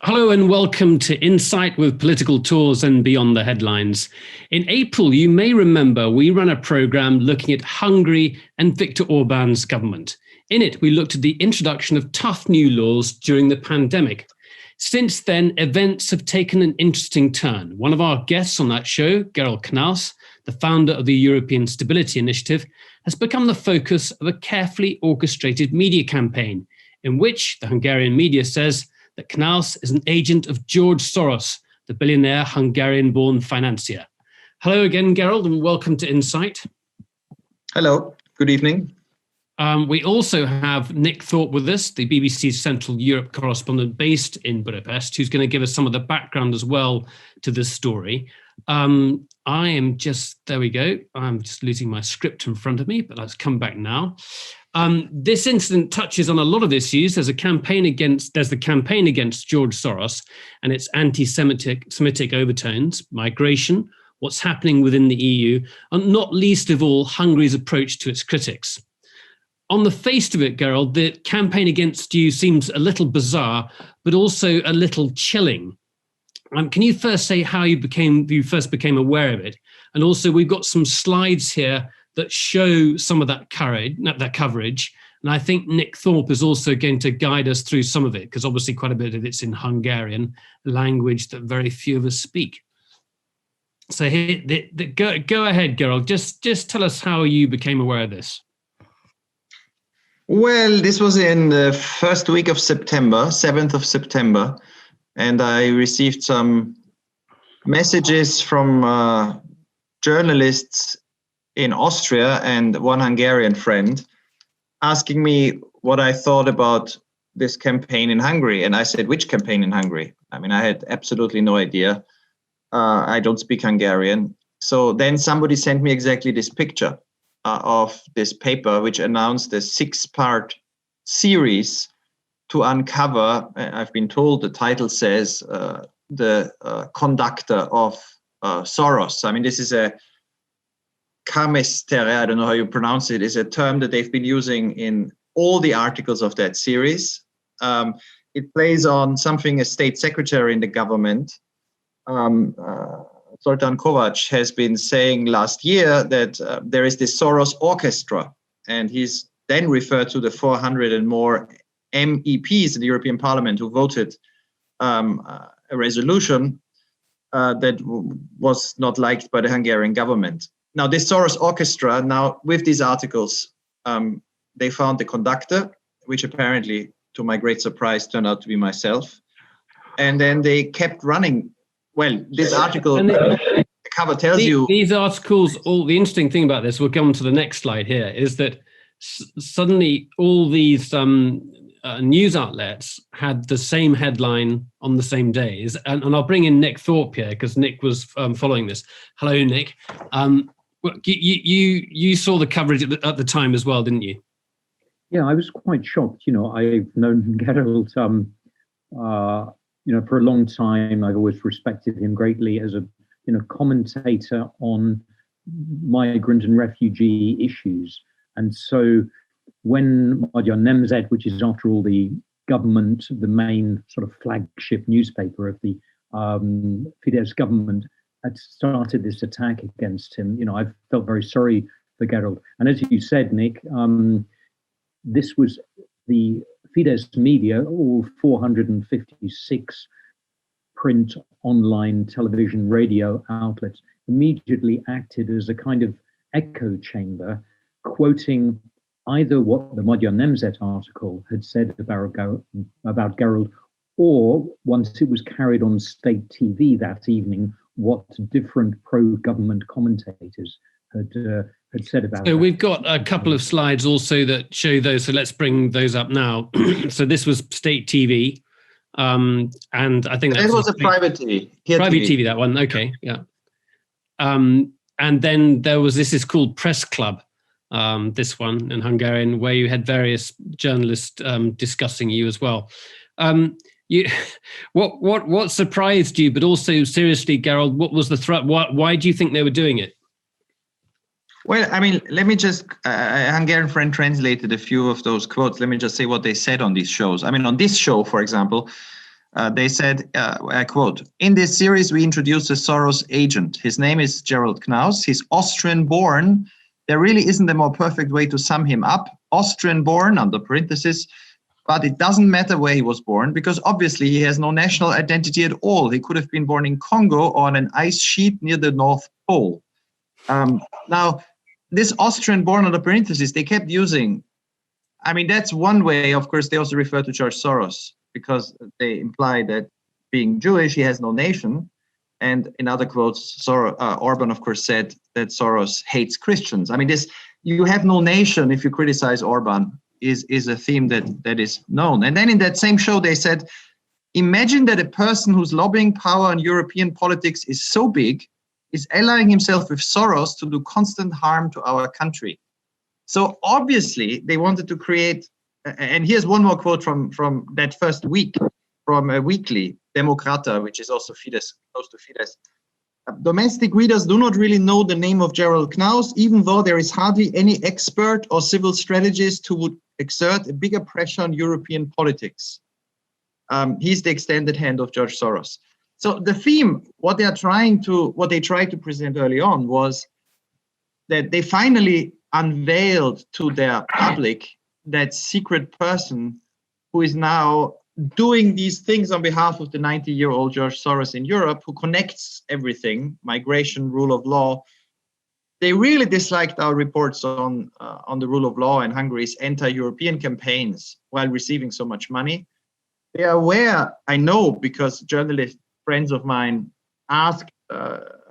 Hello and welcome to Insight with Political Tours and Beyond the Headlines. In April, you may remember we ran a programme looking at Hungary and Viktor Orban's government. In it, we looked at the introduction of tough new laws during the pandemic. Since then, events have taken an interesting turn. One of our guests on that show, Gerald Knaus, the founder of the European Stability Initiative, has become the focus of a carefully orchestrated media campaign, in which the Hungarian media says that Knaus is an agent of George Soros, the billionaire Hungarian-born financier. Hello again, Gerald, and welcome to Insight. Hello, good evening. We also have Nick Thorpe with us, the BBC's Central Europe correspondent based in Budapest, who's going to give us some of the background as well to this story. I'm just losing my script in front of me, but let's come back now. This incident touches on a lot of issues. There's the campaign against George Soros and its anti-Semitic overtones, migration, what's happening within the EU, and not least of all, Hungary's approach to its critics. On the face of it, Gerald, the campaign against you seems a little bizarre, but also a little chilling. Can you first say how you first became aware of it? And also, we've got some slides here that show some of that coverage. And I think Nick Thorpe is also going to guide us through some of it, because obviously quite a bit of it's in Hungarian, language that very few of us speak. So go ahead, Gerald. Just tell us how you became aware of this. Well, this was in the first week of September, 7th of September, and I received some messages from journalists in Austria and one Hungarian friend asking me what I thought about this campaign in Hungary. And I said, which campaign in Hungary? I mean, I had absolutely no idea. I don't speak Hungarian. So then somebody sent me exactly this picture of this paper, which announced a 6-part series to uncover, I've been told the title says, the conductor of Soros. I mean, this is a kamestere, I don't know how you pronounce it, is a term that they've been using in all the articles of that series. It plays on something a state secretary in the government, Zoltán Kovács, has been saying last year that there is this Soros orchestra, and he's then referred to the 400 and more MEPs in the European Parliament who voted a resolution that was not liked by the Hungarian government. Now, this Soros orchestra, now with these articles, they found the conductor, which apparently, to my great surprise, turned out to be myself. And then they kept running. Well, this article, the cover tells you. These articles, the interesting thing about this, we'll come to the next slide here, is that suddenly all these news outlets had the same headline on the same days. And I'll bring in Nick Thorpe here, because Nick was following this. Hello, Nick. You saw the coverage at the time as well, didn't you? Yeah, I was quite shocked. I've known Gerald, for a long time. I've always respected him greatly as a, commentator on migrant and refugee issues. And so when Magyar Nemzet, which is after all the government, the main sort of flagship newspaper of the Fidesz government, had started this attack against him, I felt very sorry for Gerald. And as you said, Nick, this was the Fidesz media, all 456 print, online, television, radio outlets immediately acted as a kind of echo chamber, quoting either what the Magyar Nemzet article had said about Gerald, or once it was carried on state TV that evening, what different pro-government commentators had said about it. So we've got a couple of slides also that show those, so let's bring those up now. So this was state TV, and I think that was a private TV. Private TV, that one, okay, yeah. And then there was, this is called Press Club, this one in Hungarian, where you had various journalists discussing you as well. What surprised you, but also seriously, Gerald, what was the threat? Why do you think they were doing it? Well, I mean, let me just, a Hungarian friend translated a few of those quotes. Let me just say what they said on these shows. I mean, on this show, for example, They said, I quote, "In this series, we introduce a Soros agent. His name is Gerald Knaus. He's Austrian-born. There really isn't a more perfect way to sum him up. Austrian-born, under parentheses, but it doesn't matter where he was born because obviously he has no national identity at all. He could have been born in Congo or on an ice sheet near the North Pole." Now, this Austrian-born, under parentheses, they kept using. I mean, that's one way. Of course, they also refer to George Soros because they imply that being Jewish, he has no nation. And in other quotes, Orban, of course, said that Soros hates Christians. I mean, this "you have no nation if you criticize Orban" is a theme that is known. And then in that same show, they said, "Imagine that a person whose lobbying power in European politics is so big is allying himself with Soros to do constant harm to our country." So obviously they wanted to create, and here's one more quote from that first week, from a weekly, Demokrata, which is also Fidesz, close to Fidesz. "Domestic readers do not really know the name of Gerald Knaus, even though there is hardly any expert or civil strategist who would exert a bigger pressure on European politics. He's the extended hand of George Soros." So the theme, what they tried to present early on was that they finally unveiled to their public that secret person who is now doing these things on behalf of the 90-year-old George Soros in Europe, who connects everything, migration, rule of law. They really disliked our reports on the rule of law and Hungary's anti-European campaigns while receiving so much money. They are aware, I know, because journalist friends of mine asked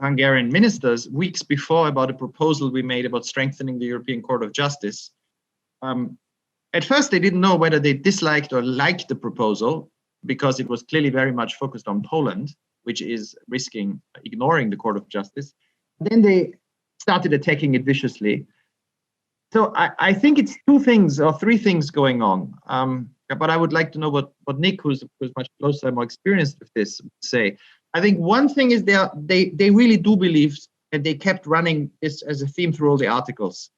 Hungarian ministers weeks before about a proposal we made about strengthening the European Court of Justice. At first, they didn't know whether they disliked or liked the proposal because it was clearly very much focused on Poland, which is risking ignoring the Court of Justice. Then they started attacking it viciously. So I think it's two things or three things going on. But I would like to know what Nick, who's much closer, more experienced with this, would say. I think one thing is they really do believe, and they kept running this as a theme through all the articles,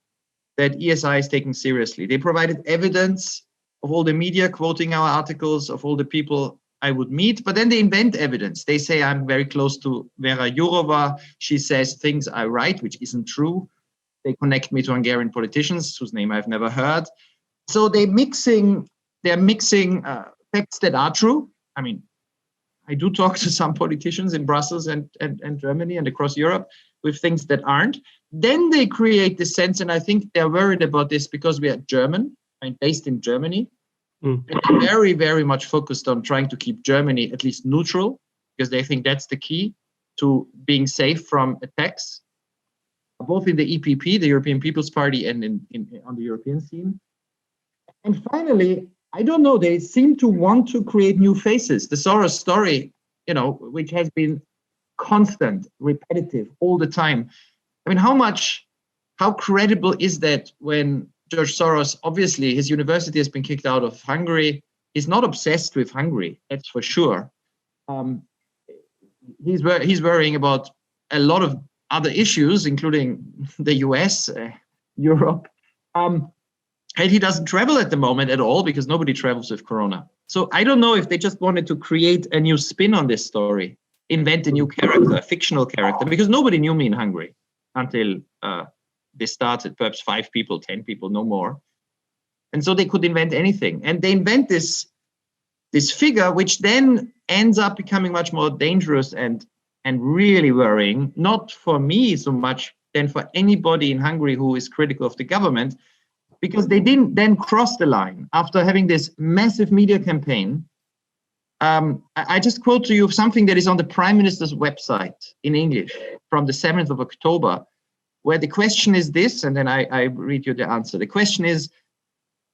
that ESI is taken seriously. They provided evidence of all the media quoting our articles, of all the people I would meet, but then they invent evidence. They say I'm very close to Vera Jourova. She says things I write, which isn't true. They connect me to Hungarian politicians whose name I've never heard. So they're mixing facts that are true. I mean, I do talk to some politicians in Brussels and Germany and across Europe with things that aren't. Then they create this sense, and I think they're worried about this because we are German, and based in Germany. And they're very, very much focused on trying to keep Germany at least neutral, because they think that's the key to being safe from attacks, both in the EPP, the European People's Party, and on the European scene. And finally, I don't know, they seem to want to create new faces. The Soros story, which has been constant, repetitive all the time. I mean, how credible is that when George Soros, obviously his university has been kicked out of Hungary. He's not obsessed with Hungary, that's for sure. He's worrying about a lot of other issues, including the US, Europe. And he doesn't travel at the moment at all because nobody travels with Corona. So I don't know if they just wanted to create a new spin on this story, invent a new character, a fictional character, because nobody knew me in Hungary until they started, perhaps 5 people, 10 people, no more. And so they could invent anything. And they invent this figure, which then ends up becoming much more dangerous and really worrying, not for me so much than for anybody in Hungary who is critical of the government, because they didn't then cross the line after having this massive media campaign. I just quote to you something that is on the Prime Minister's website in English from the 7th of October, where the question is this, and then I read you the answer. The question is,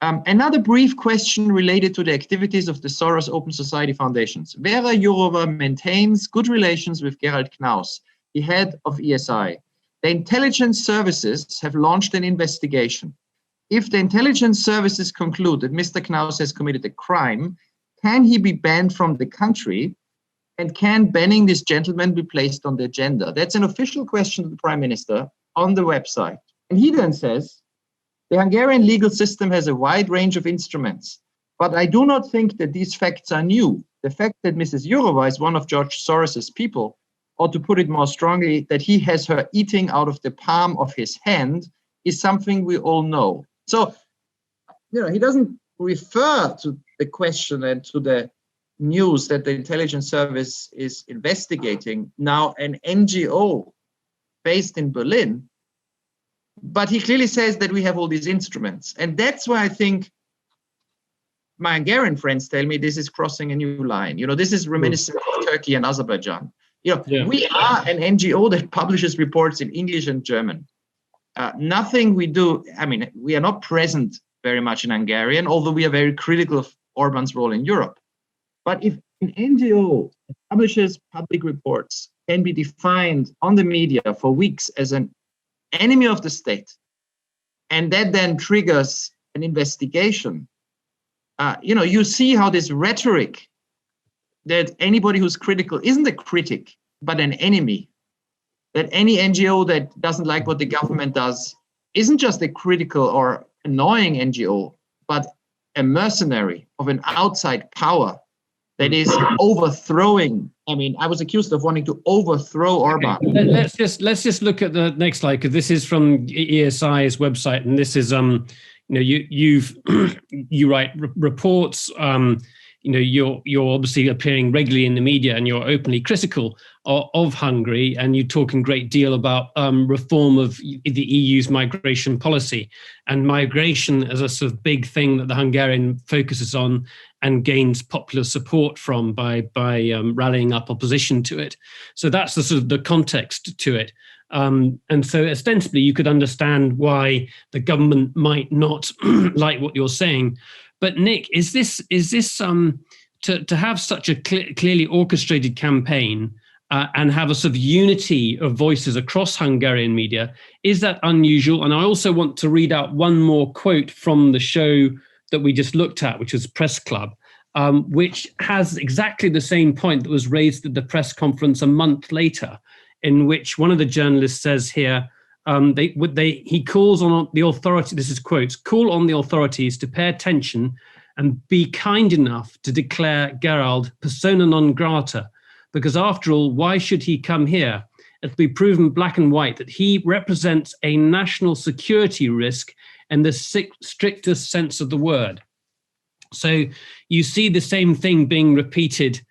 another brief question related to the activities of the Soros Open Society Foundations. Vera Jourova maintains good relations with Gerald Knaus, the head of ESI. The intelligence services have launched an investigation. If the intelligence services conclude that Mr. Knaus has committed a crime, can he be banned from the country? And can banning this gentleman be placed on the agenda? That's an official question to the Prime Minister on the website. And he then says, the Hungarian legal system has a wide range of instruments, but I do not think that these facts are new. the fact that Mrs. Jourova is one of George Soros's people, or to put it more strongly, that he has her eating out of the palm of his hand, is something we all know. So, he doesn't refer to the question and to the news that the intelligence service is investigating now an NGO based in Berlin, but he clearly says that we have all these instruments. And that's why I think my Hungarian friends tell me this is crossing a new line. This is reminiscent of Turkey and Azerbaijan. We are an NGO that publishes reports in English and German. Nothing we do, we are not present very much in Hungarian, although we are very critical of Orban's role in Europe. But if an NGO that publishes public reports can be defined on the media for weeks as an enemy of the state, and that then triggers an investigation, you see how this rhetoric that anybody who's critical isn't a critic, but an enemy, that any NGO that doesn't like what the government does isn't just a critical or annoying NGO, but a mercenary of an outside power that is overthrowing. I was accused of wanting to overthrow Orban. Okay. Let's just look at the next slide, because this is from ESI's website, and this is you write reports. You're obviously appearing regularly in the media, and you're openly critical of Hungary, and you talk a great deal about reform of the EU's migration policy, and migration as a sort of big thing that the Hungarian focuses on and gains popular support from by rallying up opposition to it. So that's the sort of the context to it. And so ostensibly you could understand why the government might not like what you're saying. But Nick, is this to have such a clearly orchestrated campaign and have a sort of unity of voices across Hungarian media, is that unusual? And I also want to read out one more quote from the show that we just looked at, which was Press Club, which has exactly the same point that was raised at the press conference a month later, in which one of the journalists says here, he calls on the authority, this is quotes, call on the authorities to pay attention and be kind enough to declare Gerald persona non grata, because after all, why should he come here? It'll be proven black and white that he represents a national security risk in the strictest sense of the word. So you see the same thing being repeated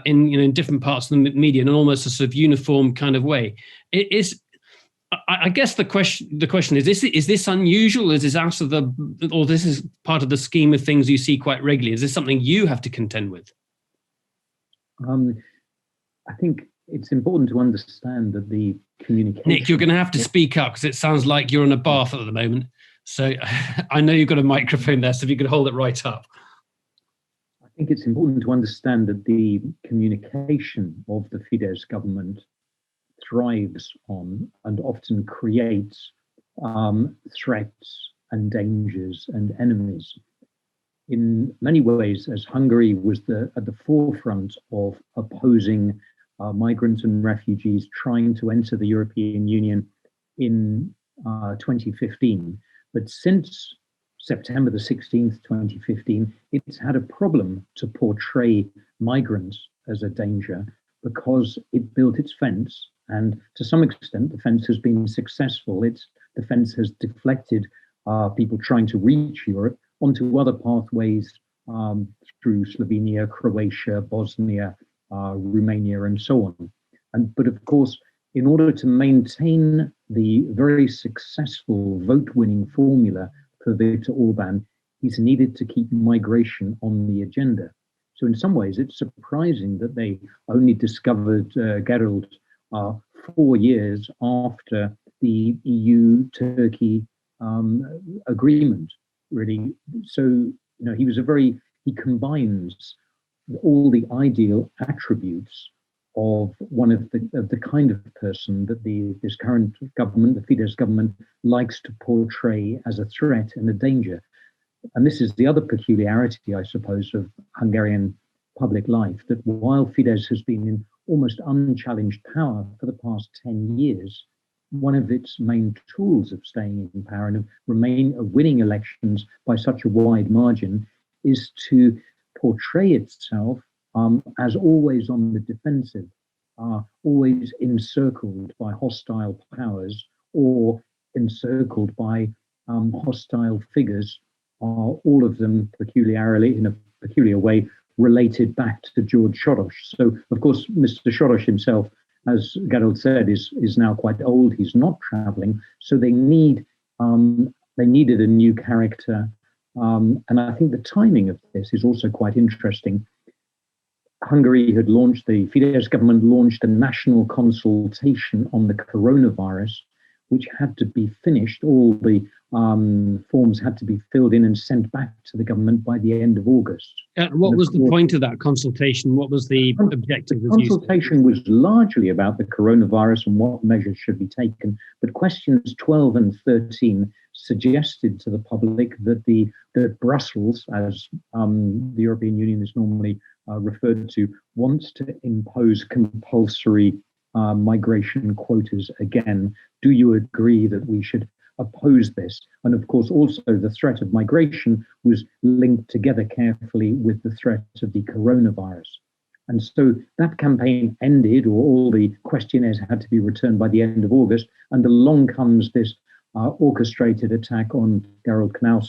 in different parts of the media in almost a sort of uniform kind of way. I guess the question is this unusual? Is this out of or this is part of the scheme of things you see quite regularly? Is this something you have to contend with? I think it's important to understand that the communication. Nick, you're going to have to speak up because it sounds like you're in a bath at the moment. So I know you've got a microphone there, so if you could hold it right up. I think it's important to understand that the communication of the Fidesz government thrives on and often creates threats and dangers and enemies. In many ways, as Hungary was at the forefront of opposing migrants and refugees trying to enter the European Union in 2015, but since September the 16th, 2015, it's had a problem to portray migrants as a danger because it built its fence, and to some extent the fence has been successful. The fence has deflected people trying to reach Europe onto other pathways through Slovenia, Croatia, Bosnia, Romania, and so on. But of course, in order to maintain the very successful vote-winning formula for Viktor Orban, he's needed to keep migration on the agenda. So in some ways, it's surprising that they only discovered Gerald 4 years after the EU-Turkey agreement, really. So, he combines all the ideal attributes of one of the kind of person that this current government, the Fidesz government, likes to portray as a threat and a danger. And this is the other peculiarity, I suppose, of Hungarian public life, that while Fidesz has been in almost unchallenged power for the past 10 years, one of its main tools of staying in power and of winning elections by such a wide margin is to portray itself as always on the defensive, always encircled by hostile powers or encircled by hostile figures, all of them peculiarly, in a peculiar way, related back to George Soros. So, of course, Mr. Soros himself, as Gerald said, is now quite old. He's not traveling, so they needed a new character. And I think the timing of this is also quite interesting. Hungary had launched, the Fidesz government launched a national consultation on the coronavirus, which had to be finished. All the forms had to be filled in and sent back to the government by the end of August. What was the point of that consultation? What was the objective? The consultation was largely about the coronavirus and what measures should be taken, but questions 12 and 13 suggested to the public that Brussels, as the European Union is normally referred to, wants to impose compulsory migration quotas again. Do you agree that we should oppose this? And of course, also the threat of migration was linked together carefully with the threat of the coronavirus. And so that campaign ended, or all the questionnaires had to be returned by the end of August, and along comes this orchestrated attack on Gerald Knaus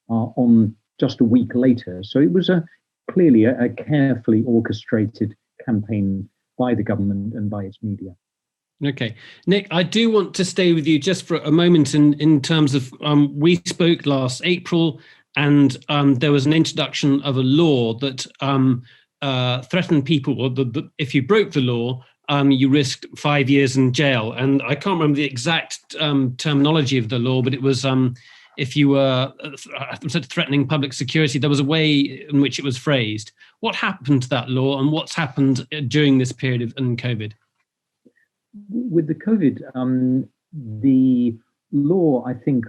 on just a week later. So it was clearly a carefully orchestrated campaign by the government and by its media. Okay. Nick, I do want to stay with you just for a moment in terms of, we spoke last April, and there was an introduction of a law that threatened people, or if you broke the law, you risked 5 years in jail. And I can't remember the exact terminology of the law, but it was if you were threatening public security, there was a way in which it was phrased. What happened to that law, and what's happened during this period in COVID? With the COVID, the law, I think,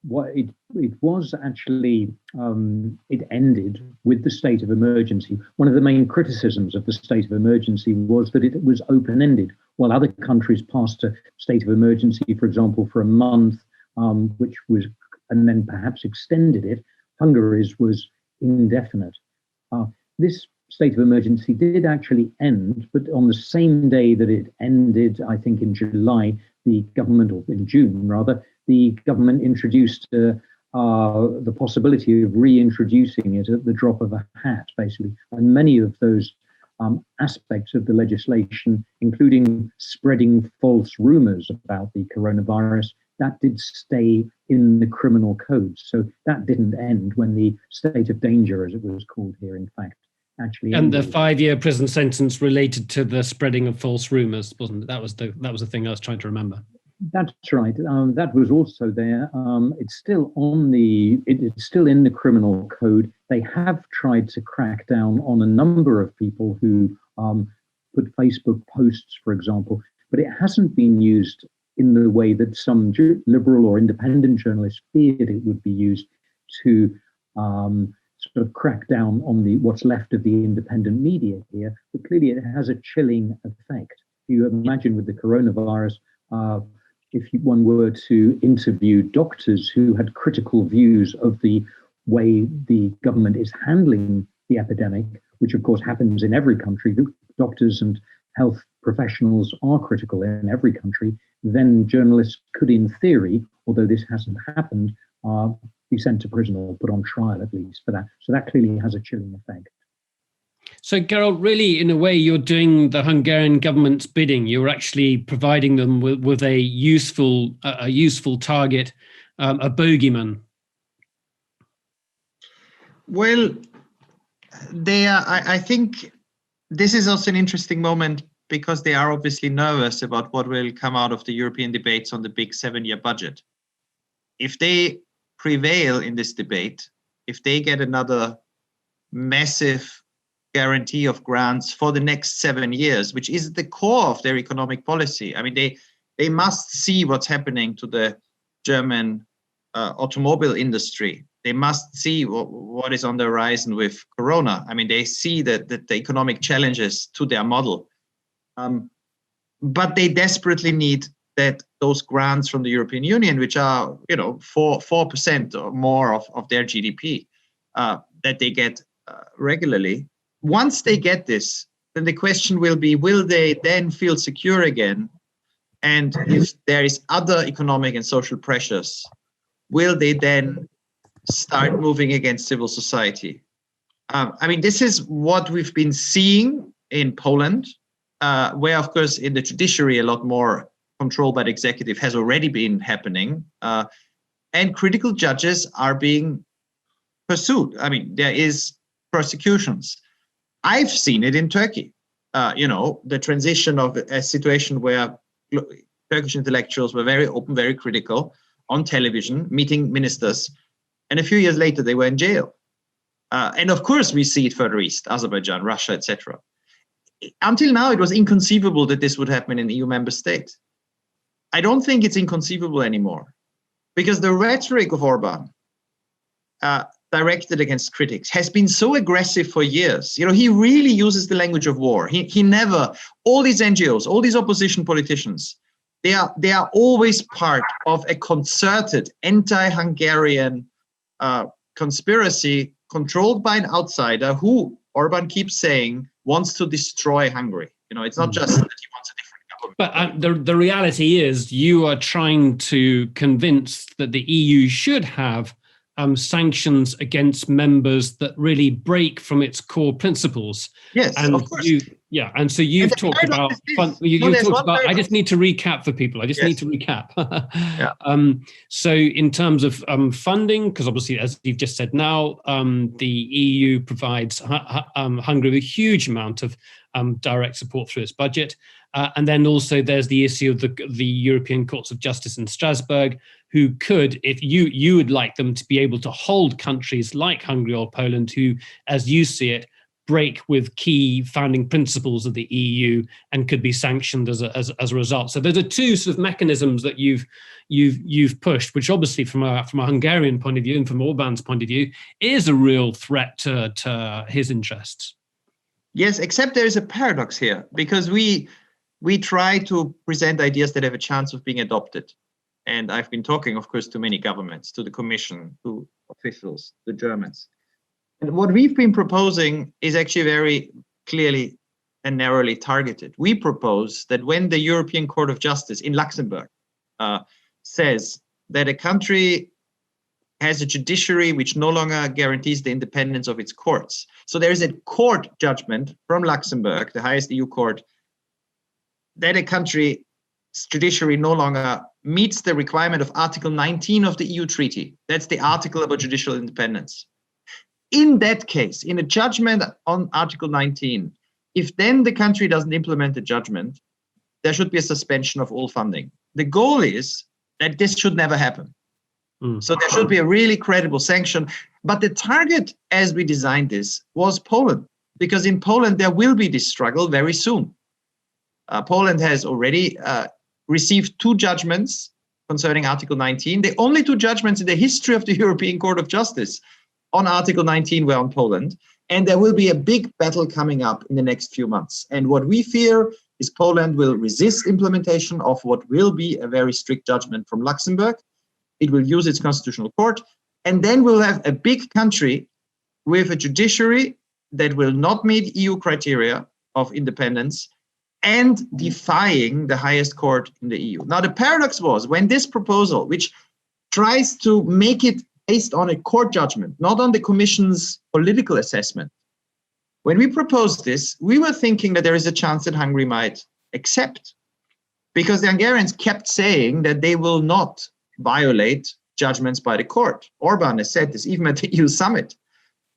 it was actually, it ended with the state of emergency. One of the main criticisms of the state of emergency was that it was open-ended. While other countries passed a state of emergency, for example, for a month, which was, and then perhaps extended it, Hungary's was indefinite. This state of emergency did actually end, but on the same day that it ended, I think in July, the government, or in June rather, the government introduced the possibility of reintroducing it at the drop of a hat, basically. And many of those aspects of the legislation, including spreading false rumors about the coronavirus, that did stay in the criminal code. So that didn't end when the state of danger, as it was called here, in fact, actually ended. And the 5-year prison sentence related to the spreading of false rumors, wasn't it? That was the thing I was trying to remember. That's right. That was also there. It's still it's still in the criminal code. They have tried to crack down on a number of people who put Facebook posts, for example, but it hasn't been used in the way that some liberal or independent journalists feared it would be used to sort of crack down on what's left of the independent media here. But clearly it has a chilling effect. You imagine with the coronavirus, if one were to interview doctors who had critical views of the way the government is handling the epidemic, which of course happens in every country, doctors and health professionals are critical in every country, then journalists could, in theory, although this hasn't happened, be sent to prison or put on trial at least for that. So that clearly has a chilling effect. So, Gerald, really, in a way, you're doing the Hungarian government's bidding. You're actually providing them with a useful target, a bogeyman. Well, I think this is also an interesting moment because they are obviously nervous about what will come out of the European debates on the big 7-year budget. If they prevail in this debate, if they get another massive guarantee of grants for the next 7 years, which is the core of their economic policy. I mean, they must see what's happening to the German automobile industry. They must see what is on the horizon with Corona. I mean, they see that the economic challenges to their model. But they desperately need that those grants from the European Union, which are 4% or more of their GDP, that they get regularly. once they get this, then the question will be, will they then feel secure again? And if there is other economic and social pressures, will they then start moving against civil society? I mean, this is what we've been seeing in Poland, where, of course, in the judiciary, a lot more control by the executive has already been happening. And critical judges are being pursued. I mean, there is prosecutions. I've seen it in Turkey. The transition of a situation where Turkish intellectuals were very open, very critical on television, meeting ministers, and a few years later they were in jail. And of course, we see it further east, Azerbaijan, Russia, etc. Until now, it was inconceivable that this would happen in an EU member state. I don't think it's inconceivable anymore, because the rhetoric of Orban, directed against critics, has been so aggressive for years. He really uses the language of war. He never, all these NGOs, all these opposition politicians, they are always part of a concerted anti-Hungarian conspiracy controlled by an outsider who, Orban keeps saying, wants to destroy Hungary. It's not just that he wants a different government. But the reality is, you are trying to convince that the EU should have sanctions against members that really break from its core principles. Yes, and of course. And so you've talked about I just need to recap for people. Need to recap. So in terms of funding, because obviously, as you've just said now, the EU provides Hungary with a huge amount of direct support through its budget. And then also there's the issue of the European Courts of Justice in Strasbourg, who could, if you would like them to be able to hold countries like Hungary or Poland, who, as you see it, break with key founding principles of the EU and could be sanctioned as a result. So there are two sort of mechanisms that you've pushed, which obviously from a Hungarian point of view and from Orban's point of view is a real threat to his interests. Yes, except there is a paradox here, because we try to present ideas that have a chance of being adopted. And I've been talking, of course, to many governments, to the Commission, to officials, the Germans. And what we've been proposing is actually very clearly and narrowly targeted. We propose that when the European Court of Justice in Luxembourg says that a country has a judiciary which no longer guarantees the independence of its courts. So there is a court judgment from Luxembourg, the highest EU court, that a country's judiciary no longer meets the requirement of Article 19 of the EU Treaty. That's the article about judicial independence. In that case, in a judgment on Article 19, if then the country doesn't implement the judgment, there should be a suspension of all funding. The goal is that this should never happen. So there should be a really credible sanction. But the target, as we designed this, was Poland, because in Poland there will be this struggle very soon. Poland has already received 2 judgments concerning Article 19. The only 2 judgments in the history of the European Court of Justice on Article 19 were on Poland. And there will be a big battle coming up in the next few months. And what we fear is Poland will resist implementation of what will be a very strict judgment from Luxembourg. It will use its constitutional court. And then we'll have a big country with a judiciary that will not meet EU criteria of independence and defying the highest court in the EU. Now, the paradox was when this proposal, which tries to make it based on a court judgment, not on the Commission's political assessment, when we proposed this, we were thinking that there is a chance that Hungary might accept, because the Hungarians kept saying that they will not violate judgments by the court. Orban has said this even at the EU summit.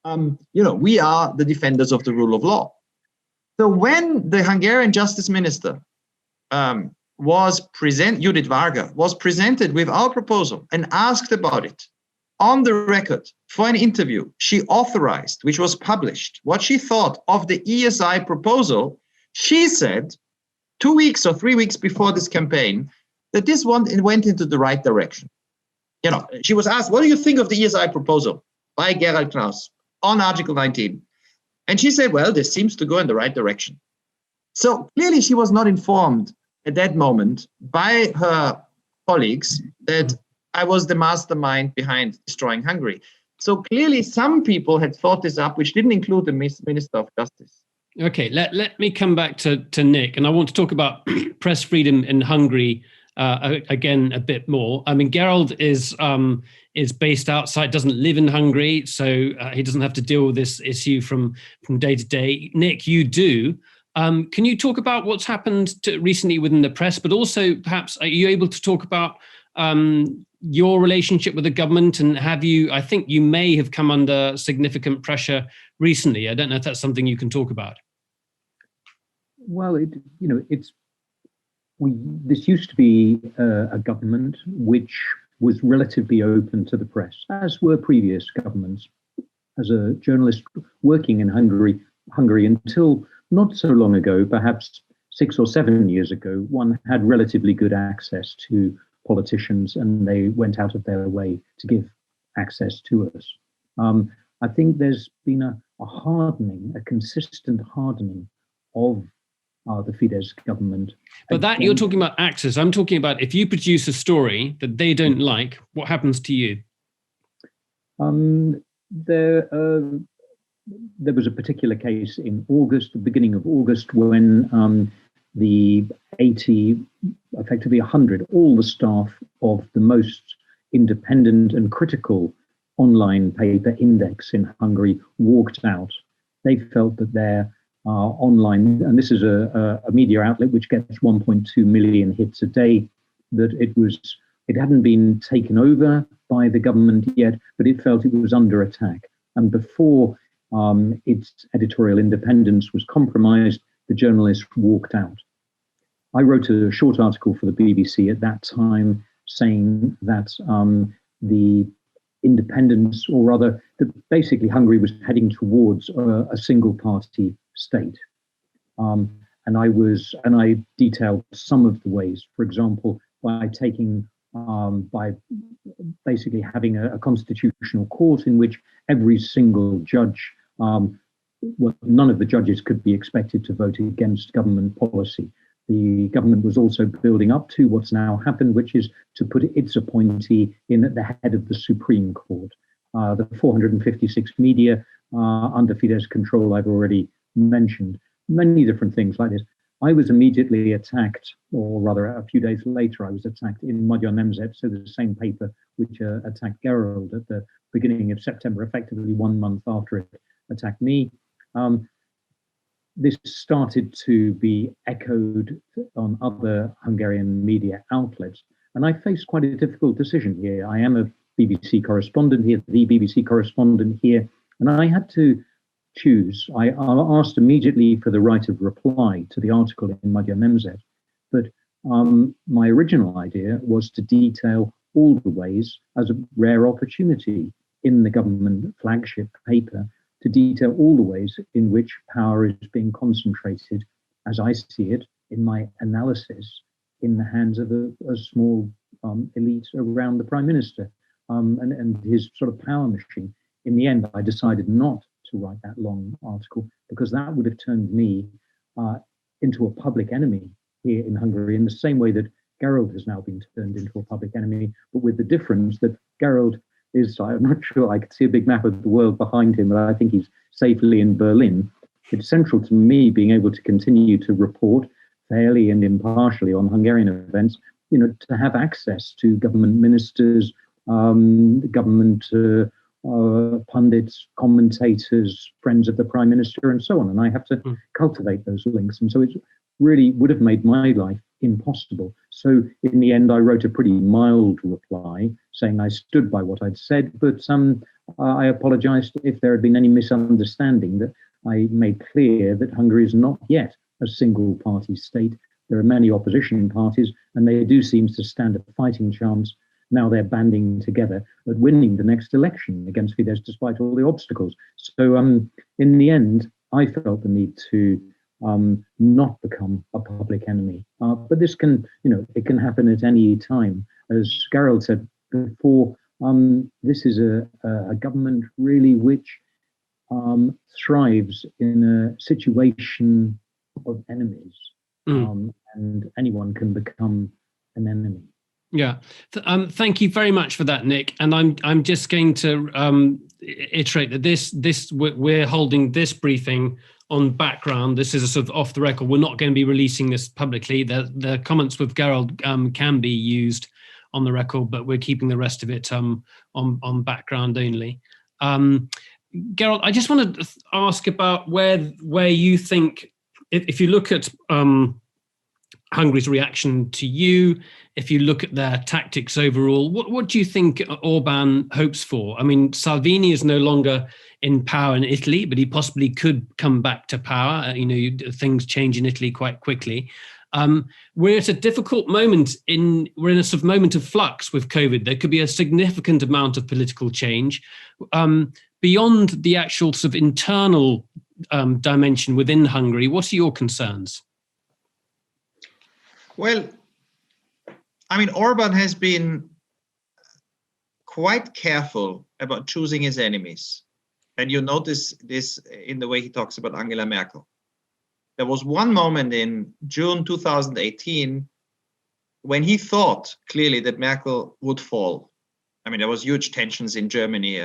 We are the defenders of the rule of law. So when the Hungarian justice minister Judith Varga, was presented with our proposal and asked about it on the record for an interview, she authorized, which was published, what she thought of the ESI proposal. She said 2 weeks or 3 weeks before this campaign that this one went into the right direction. She was asked, what do you think of the ESI proposal by Gerald Knaus on Article 19? And she said, well, this seems to go in the right direction. So clearly she was not informed at that moment by her colleagues that I was the mastermind behind destroying Hungary. So clearly some people had thought this up, which didn't include the Minister of Justice. Okay, let me come back to Nick, and I want to talk about press freedom in Hungary again a bit more. I mean, Gerald is based outside, doesn't live in Hungary, so he doesn't have to deal with this issue from day to day. Nick, you do. Can you talk about what's happened recently within the press, but also perhaps are you able to talk about your relationship with the government, and I think you may have come under significant pressure recently. I don't know if that's something you can talk about. Well, this used to be a government which was relatively open to the press, as were previous governments. As a journalist working in Hungary until not so long ago, perhaps 6 or 7 years ago, one had relatively good access to politicians, and they went out of their way to give access to us. I think there's been a consistent hardening of the Fidesz government. But that you're talking about access. I'm talking about if you produce a story that they don't like, what happens to you? There was a particular case in August, the beginning of August, when the 80, effectively 100, all the staff of the most independent and critical online paper Index in Hungary walked out. They felt that their online, and this is a media outlet which gets 1.2 million hits a day, that it hadn't been taken over by the government yet, but it felt it was under attack. And before its editorial independence was compromised, the journalist walked out. I wrote a short article for the BBC at that time saying that the independence, or rather, that basically Hungary was heading towards a single party state. And I detailed some of the ways, for example, by basically having a constitutional court in which every single judge, none of the judges could be expected to vote against government policy. The government was also building up to what's now happened, which is to put its appointee in at the head of the Supreme Court. The 456 media under Fidesz control I've already mentioned. Many different things like this. I was immediately attacked, or rather a few days later, I was attacked in Magyar Nemzet, so the same paper which attacked Gerald at the beginning of September, effectively 1 month after it attacked me. This started to be echoed on other Hungarian media outlets. And I faced quite a difficult decision here. I am a BBC correspondent here, the BBC correspondent here, and I had to choose. I asked immediately for the right of reply to the article in Magyar Nemzet, but my original idea was to detail all the ways, as a rare opportunity in the government flagship paper, to detail all the ways in which power is being concentrated, as I see it, in my analysis, in the hands of a small elite around the Prime Minister and his sort of power machine. In the end, I decided not to write that long article because that would have turned me into a public enemy here in Hungary, in the same way that Gerald has now been turned into a public enemy, but with the difference that Gerald is, I'm not sure, I could see a big map of the world behind him, but I think he's safely in Berlin. It's central to me being able to continue to report fairly and impartially on Hungarian events, to have access to government ministers, government pundits, commentators, friends of the Prime Minister, and so on. And I have to cultivate those links. And so it really would have made my life impossible. So in the end, I wrote a pretty mild reply saying I stood by what I'd said, but I apologized if there had been any misunderstanding, that I made clear that Hungary is not yet a single party state. There are many opposition parties, and they do seem to stand a fighting chance. Now they're banding together at winning the next election against Fidesz, despite all the obstacles. So in the end, I felt the need to not become a public enemy. But this can, it can happen at any time. As Gerald said before, this is a government really which thrives in a situation of enemies, and anyone can become an enemy. Yeah, thank you very much for that, Nick. And I'm just going to iterate that we're holding this briefing on background. This is a sort of off the record. We're not going to be releasing this publicly. The comments with Gerald can be used on the record, but we're keeping the rest of it on background only. Gerald, I just want to ask about where you think, if you look at Hungary's reaction to you, if you look at their tactics overall, what do you think Orban hopes for? I mean, Salvini is no longer in power in Italy, but he possibly could come back to power. Things change in Italy quite quickly. We're at a difficult moment we're in a sort of moment of flux with COVID. There could be a significant amount of political change beyond the actual sort of internal dimension within Hungary. What are your concerns? Well, I mean, Orban has been quite careful about choosing his enemies. And you notice this in the way he talks about Angela Merkel. There was one moment in June 2018 when he thought clearly that Merkel would fall. I mean, there was huge tensions in Germany.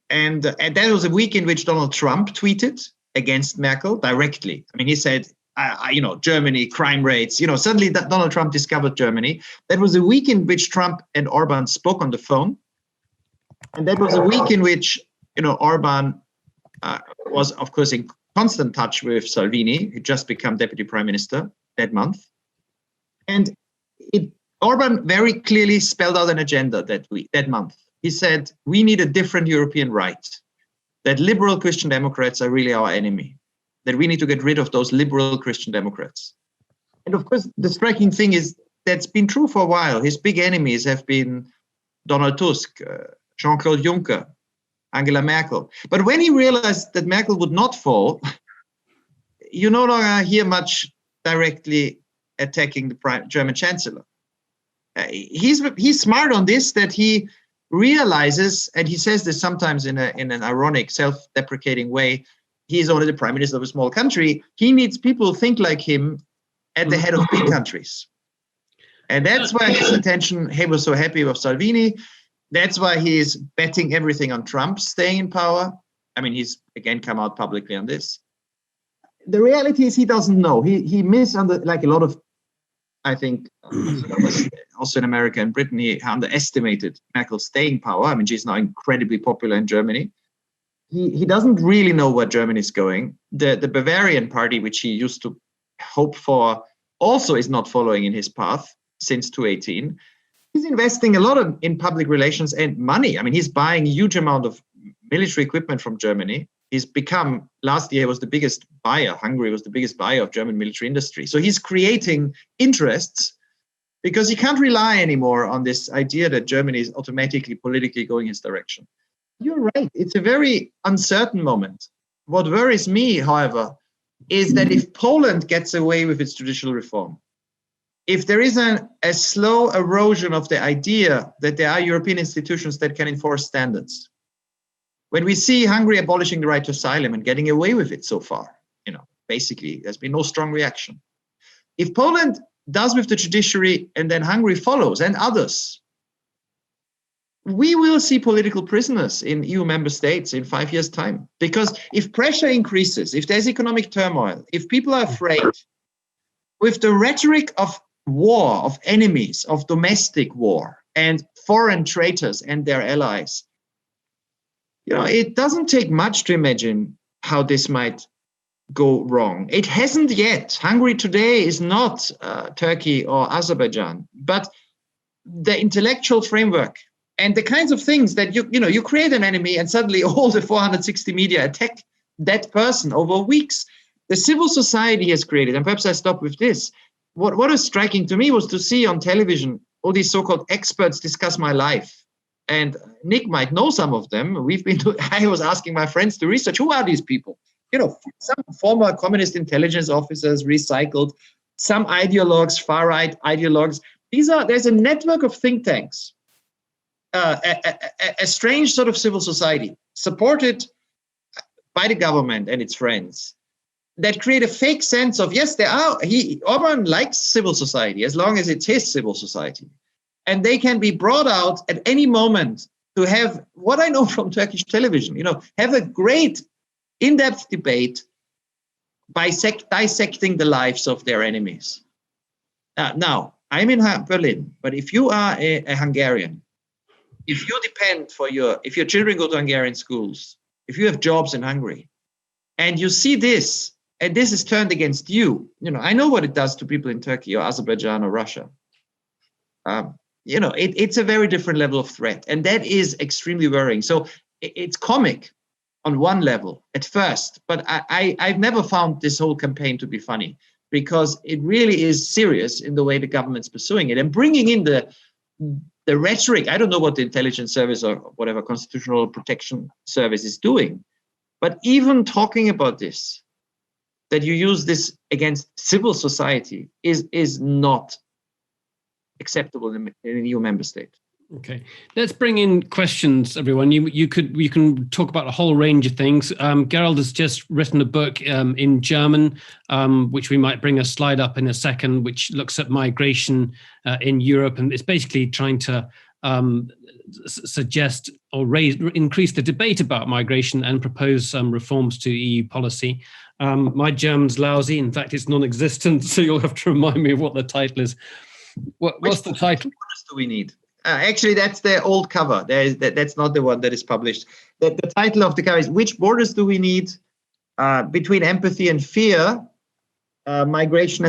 And that was a week in which Donald Trump tweeted against Merkel directly. I mean, he said, Germany, crime rates, suddenly that Donald Trump discovered Germany. That was a week in which Trump and Orban spoke on the phone. And that was a week in which, Orban was, of course, in constant touch with Salvini, who just became deputy prime minister that month. And Orban very clearly spelled out an agenda that month. He said, we need a different European right, that liberal Christian Democrats are really our enemy, that we need to get rid of those liberal Christian Democrats. And of course, the striking thing is that's been true for a while. His big enemies have been Donald Tusk, Jean-Claude Juncker, Angela Merkel. But when he realized that Merkel would not fall, you no longer hear much directly attacking the German Chancellor. He's smart on this, that he realizes, and he says this sometimes in an ironic, self-deprecating way, he's only the prime minister of a small country. He needs people who think like him at the head of big countries. And that's why his attention, he was so happy with Salvini. That's why he's betting everything on Trump staying in power. I mean, he's again come out publicly on this. The reality is he doesn't know. He misunderstood, like a lot of, I think, also in America and Britain, he underestimated Merkel's staying power. I mean, she's now incredibly popular in Germany. He doesn't really know where Germany is going. The Bavarian party, which he used to hope for, also is not following in his path since 2018. He's investing a lot in public relations and money. I mean, he's buying a huge amount of military equipment from Germany. He's become, last year was the biggest buyer. Hungary was the biggest buyer of German military industry. So he's creating interests because he can't rely anymore on this idea that Germany is automatically politically going his direction. You're right. It's a very uncertain moment. What worries me, however, is that if Poland gets away with its judicial reform, if there is a slow erosion of the idea that there are European institutions that can enforce standards, when we see Hungary abolishing the right to asylum and getting away with it so far, basically there's been no strong reaction. If Poland does with the judiciary and then Hungary follows and others, we will see political prisoners in EU member states in 5 years' time. Because if pressure increases, if there's economic turmoil, if people are afraid, with the rhetoric of war, of enemies, of domestic war, and foreign traitors and their allies, it doesn't take much to imagine how this might go wrong. It hasn't yet. Hungary today is not Turkey or Azerbaijan, but the intellectual framework and the kinds of things that you create an enemy and suddenly all the 460 media attack that person over weeks. The civil society has created, and perhaps I stop with this. What was striking to me was to see on television all these so-called experts discuss my life. And Nick might know some of them. I was asking my friends to research, who are these people? Some former communist intelligence officers recycled, some ideologues, far-right ideologues. There's a network of think tanks, a strange sort of civil society supported by the government and its friends that create a fake sense of, yes, Orban likes civil society as long as it's his civil society. And they can be brought out at any moment to have, what I know from Turkish television, have a great in-depth debate dissecting the lives of their enemies. Now, I'm in Berlin, but if you are a Hungarian, if you depend if your children go to Hungarian schools, if you have jobs in Hungary, and you see this, and this is turned against you, I know what it does to people in Turkey or Azerbaijan or Russia. It's a very different level of threat, and that is extremely worrying. So it's comic on one level at first, but I've never found this whole campaign to be funny, because it really is serious in the way the government's pursuing it and bringing in the rhetoric. I don't know what the intelligence service or whatever constitutional protection service is doing, but even talking about this, that you use this against civil society is not acceptable in an EU member state. Okay, let's bring in questions, everyone. You can talk about a whole range of things. Gerald has just written a book in German, which we might bring a slide up in a second, which looks at migration in Europe, and it's basically trying to suggest or increase the debate about migration and propose some reforms to EU policy. My German's lousy. In fact, it's non-existent, so you'll have to remind me of what the title is. What's the title? What do we need? Actually, that's the old cover. That's not the one that is published. The title of the cover is "Which Borders Do We Need? Between Empathy and Fear, Migration,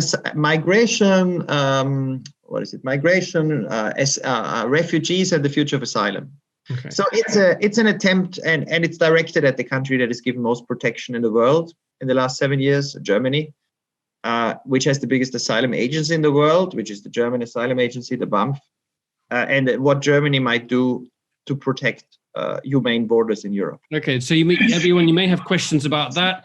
Refugees and the Future of Asylum." Okay. So it's an attempt, and it's directed at the country that is given most protection in the world in the last 7 years, Germany, which has the biggest asylum agency in the world, which is the German Asylum Agency, the BAMF. And what Germany might do to protect humane borders in Europe. Okay, so you may have questions about that.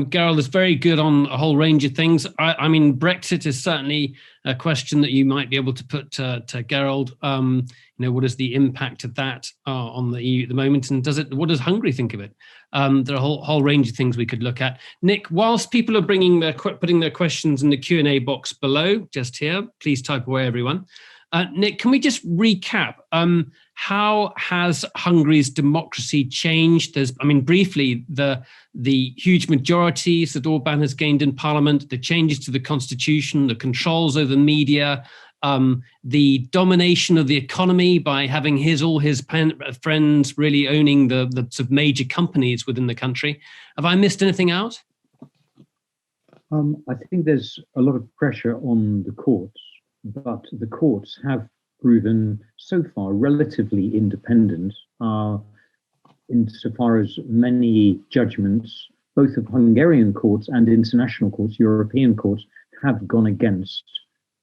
Gerald is very good on a whole range of things. I mean, Brexit is certainly a question that you might be able to put to Gerald. What is the impact of that on the EU at the moment, and what does Hungary think of it? There are a whole range of things we could look at. Nick, whilst people are putting their questions in the Q&A box below, just here, please type away, everyone. Nick, can we just recap? How has Hungary's democracy changed? Briefly, the huge majorities that Orban has gained in parliament, the changes to the constitution, the controls over media, the domination of the economy by having all his friends really owning the sort of major companies within the country. Have I missed anything out? I think there's a lot of pressure on the courts, but the courts have proven so far relatively independent insofar as many judgments, both of Hungarian courts and international courts, European courts, have gone against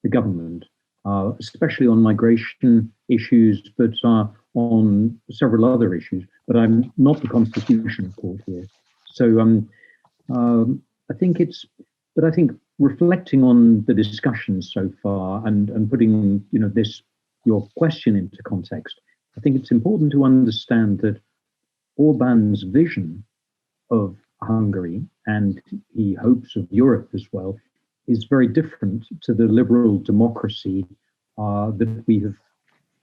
the government, especially on migration issues, but on several other issues. But I'm not the Constitutional Court here. So I think reflecting on the discussions so far and putting your question into context, I think it's important to understand that Orban's vision of Hungary, and he hopes of Europe as well, is very different to the liberal democracy that we have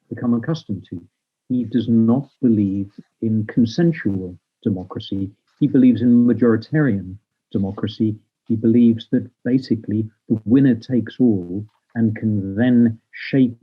become accustomed to. He does not believe in consensual democracy. He believes in majoritarian democracy. He believes that basically the winner takes all and can then shape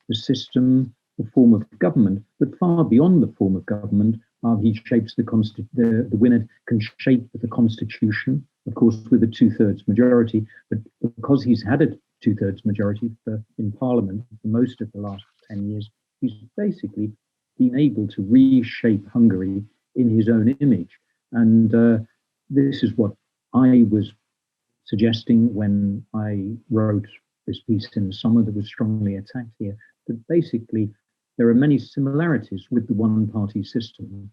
the system, the form of government, but far beyond the form of government, he shapes the winner can shape the constitution, of course, with a 2/3 majority, but because he's had a 2/3 majority in parliament for most of the last 10 years, he's basically been able to reshape Hungary in his own image. And this is what I was suggesting when I wrote this piece in the summer that was strongly attacked here, that basically there are many similarities with the one-party system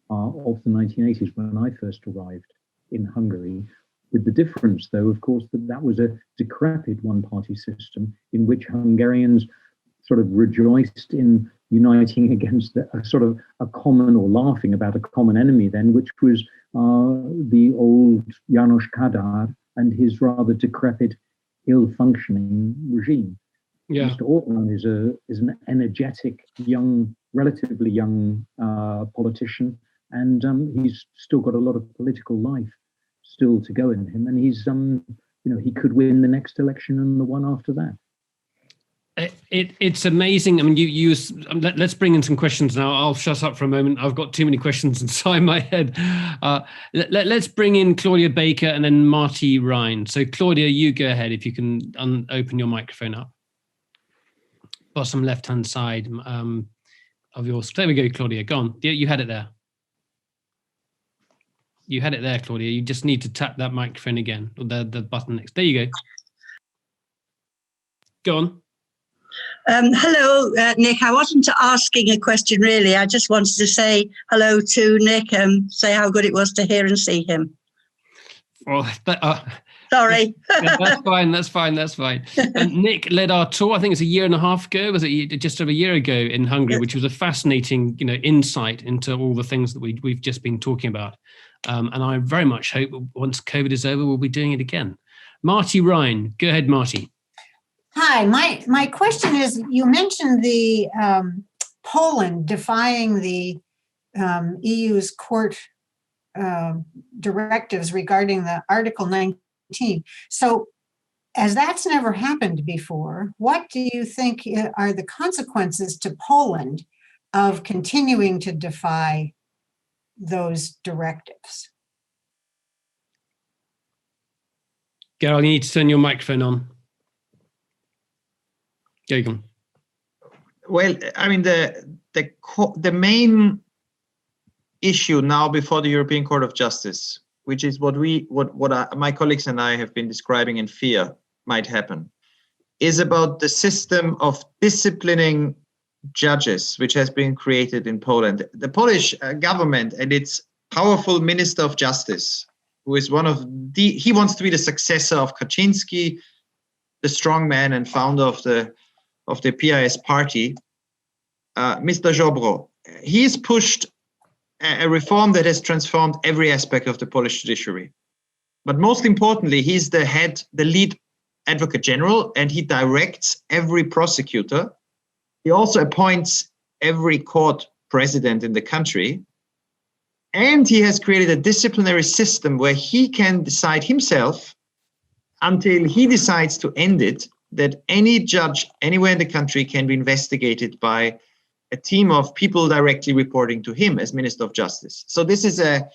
of the 1980s when I first arrived in Hungary, with the difference, though, of course, that was a decrepit one-party system in which Hungarians sort of rejoiced in uniting against a sort of a common, or laughing about a common enemy then, which was the old János Kádár and his rather decrepit, ill-functioning regime. Yeah. Mr. Orban is an energetic, relatively young politician, and he's still got a lot of political life still to go in him, and he's he could win the next election and the one after that. It's amazing. I mean, let's bring in some questions now. I'll shut up for a moment. I've got too many questions inside my head. Let's bring in Claudia Baker and then Marty Ryan. So Claudia, you go ahead if you can open your microphone up. Bottom left-hand side of yours. There we go, Claudia. Go on. You had it there. You had it there, Claudia. You just need to tap that microphone again, or the button next. There you go. Go on. Hello, Nick. I wasn't asking a question, really. I just wanted to say hello to Nick and say how good it was to hear and see him. Well, sorry. That's fine. And Nick led our tour, I think it's a year and a half ago, was it just over a year ago in Hungary, yes, which was a fascinating, insight into all the things that we've just been talking about. And I very much hope once COVID is over, we'll be doing it again. Marty Ryan, go ahead, Marty. Hi, my question is, you mentioned the Poland defying the EU's court directives regarding the Article 19. So as that's never happened before, what do you think are the consequences to Poland of continuing to defy those directives? Gerald, you need to turn your microphone on. Well, I mean, the main issue now before the European Court of Justice, which is what my colleagues and I have been describing in fear might happen, is about the system of disciplining judges, which has been created in Poland. The Polish government and its powerful Minister of Justice, who is he wants to be the successor of Kaczynski, the strong man and founder of the PIS party, Mr. Ziobro. He's pushed a reform that has transformed every aspect of the Polish judiciary. But most importantly, he's the lead advocate general, and he directs every prosecutor. He also appoints every court president in the country. And he has created a disciplinary system where he can decide himself, until he decides to end it, that any judge anywhere in the country can be investigated by a team of people directly reporting to him as Minister of Justice. So this is a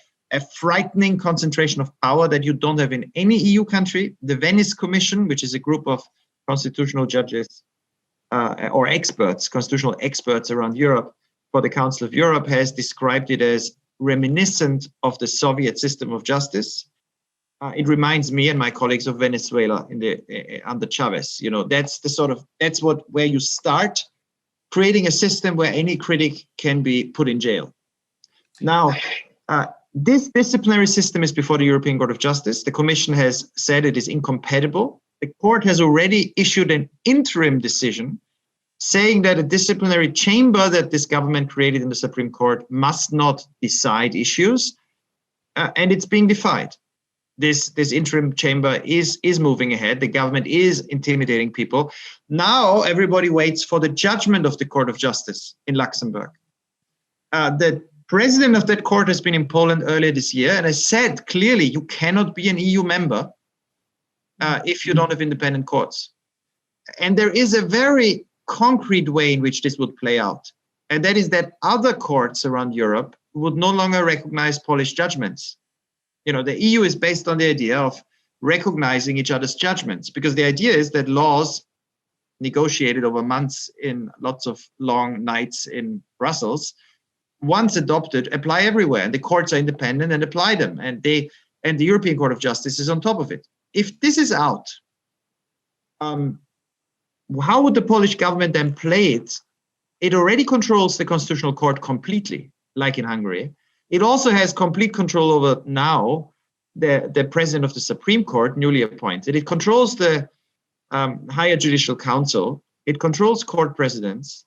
frightening concentration of power that you don't have in any EU country. The Venice Commission, which is a group of constitutional judges or experts, constitutional experts around Europe for the Council of Europe, has described it as reminiscent of the Soviet system of justice. It reminds me and my colleagues of Venezuela under Chavez. That's where you start creating a system where any critic can be put in jail. Now, this disciplinary system is before the European Court of Justice. The Commission has said it is incompatible. The court has already issued an interim decision saying that a disciplinary chamber that this government created in the Supreme Court must not decide issues, and it's being defied. This interim chamber is moving ahead. The government is intimidating people. Now everybody waits for the judgment of the Court of Justice in Luxembourg. The president of that court has been in Poland earlier this year and has said clearly you cannot be an EU member if you don't have independent courts. And there is a very concrete way in which this would play out. And that is that other courts around Europe would no longer recognize Polish judgments. The EU is based on the idea of recognizing each other's judgments, because the idea is that laws negotiated over months in lots of long nights in Brussels, once adopted, apply everywhere, and the courts are independent and apply them, and the European Court of Justice is on top of it. If this is out, how would the Polish government then play it? It already controls the Constitutional Court completely, like in Hungary. It also has complete control over now the president of the Supreme Court, newly appointed. It controls the Higher Judicial Council. It controls court presidents.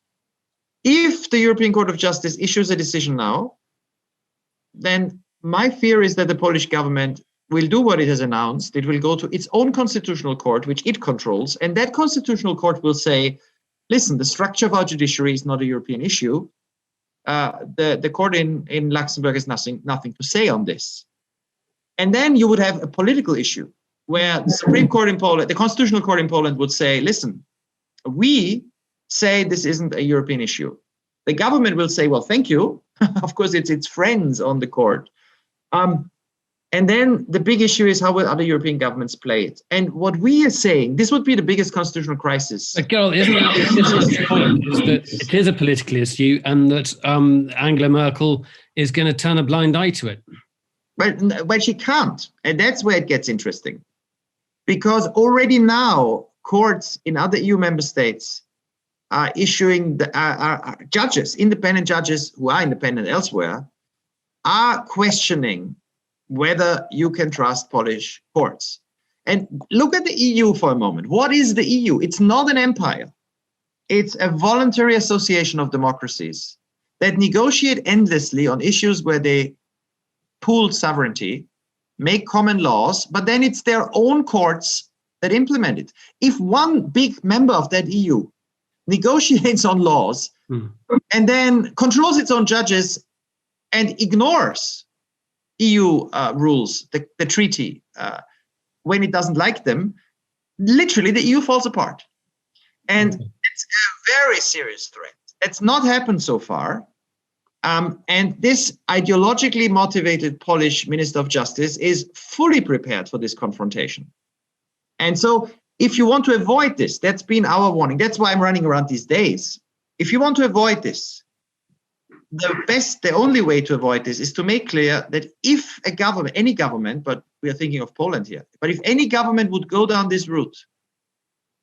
if the European Court of Justice issues a decision now, then my fear is that the Polish government will do what it has announced. It will go to its own constitutional court, which it controls, and that constitutional court will say, listen, the structure of our judiciary is not a European issue. The court in Luxembourg has nothing to say on this. And then you would have a political issue where the Supreme Court in Poland, the Constitutional Court in Poland would say, listen, we say this isn't a European issue. The government will say, well, thank you. Of course, it's its friends on the court. And then the big issue is how will other European governments play it? And what we are saying, this would be the biggest constitutional crisis. Gerald, isn't that the point? Is that it is a political issue, and that Angela Merkel is going to turn a blind eye to it? Well, she can't, and that's where it gets interesting, because already now courts in other EU member states are issuing judges, independent judges who are independent elsewhere, are questioning whether you can trust Polish courts. And look at the EU for a moment. What is the EU? It's not an empire. It's a voluntary association of democracies that negotiate endlessly on issues where they pool sovereignty, make common laws, but then it's their own courts that implement it. If one big member of that EU negotiates on laws and then controls its own judges and ignores EU rules, the treaty, when it doesn't like them, literally the EU falls apart. And it's a very serious threat. It's not happened so far. And this ideologically motivated Polish Minister of Justice is fully prepared for this confrontation. And so if you want to avoid this, that's been our warning. That's why I'm running around these days. If you want to avoid this, the only way to avoid this is to make clear that if a government, any government, but we are thinking of Poland here, but if any government would go down this route